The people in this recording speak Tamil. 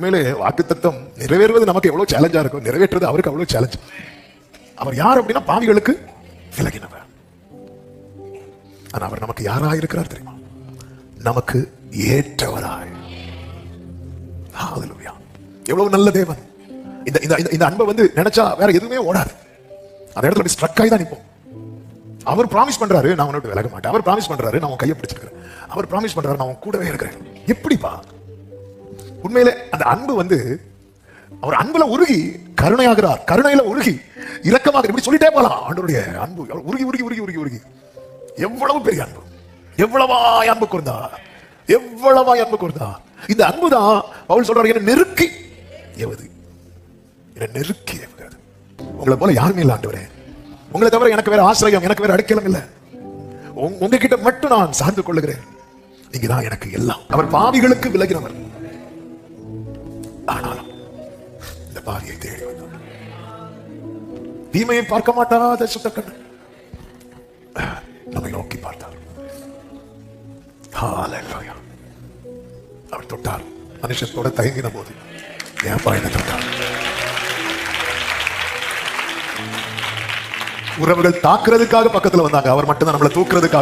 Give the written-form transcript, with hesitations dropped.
உண்மையிலே வாக்குத்தத்தம் நிறைவேறுவது நமக்கு எவ்வளவு சேலஞ்சா இருக்கும், நிறைவேற்றுறது அவருக்கு அவ்வளவு சேலஞ்ச். அவர் யார் அப்படின்னா பாவிகளுக்கு விலகினவர். ஆனா அவர் நமக்கு யாராக இருக்கிறார் தெரியுமா? நமக்கு ஏற்றவராய். ஹல்லேலூயா. எவ்வளவு நல்ல தேவன். இந்த அன்பை வந்து நினைச்சா வேற எதுவுமே ஓடாது. அந்த இடத்துல ஸ்ட்ரக் ஆகி தான் நிற்போம். அவர் பிராமிஸ் பண்றாரு, நான் உன்னை விலக மாட்டேன். அவர் பிராமிஸ் பண்றாரு, நான் உன் கையை பிடிச்சிருக்கிறேன். அவர் பிராமிஸ் பண்றாரு, நான் உன் கூடவே இருக்கிறேன். எப்படிப்பா? உண்மையிலே அந்த அன்பு வந்து அவர் அன்புல உருகி கருணையாகிறார், கருணையில உருகி இரக்கமாக, இப்படி சொல்லிட்டே போலாம். ஆண்டவருடைய அன்பு உருகி உருகி உருகி உருகி உருகி எவ்வளவு பெரிய அன்பு, எவ்வளவாய் அன்பு கூர்ந்தார், எவ்வளவாய் அன்பு கூர்ந்தார். இந்த அன்புதான் பவுல் சொல்றாரு, என்ன நெருக்கி ஏவது, என்ன நெருக்கி ஏவுகிறது. உங்களை போல யாருமே இல்லை ஆண்டவரே. உங்களை தவிர எனக்கு வேற ஆசிரியம், எனக்கு வேற அடைக்கலம் இல்லை. உங்ககிட்ட மட்டும் நான் சார்ந்து கொள்ளுகிறேன். நீங்க தான் எனக்கு எல்லாம். அவர் பாவிகளுக்கு விலகினவர், ஆனாலும் இந்த பாவியை தேடி வந்தார். தீமையை பார்க்க மாட்டாத சுத்த கண்ணு நம்மை நோக்கி பார்த்தார். ஹல்லேலூயா. அவர் தொட்டார். மனுஷன் தொட தயங்கின போது ஏன்பா என்ன தொட்டார்? உறவுகள் தாக்குறதுக்காக பக்கத்துல வந்தாங்க, அவர் மட்டும்தான் நம்மளை தூக்குறதுக்காக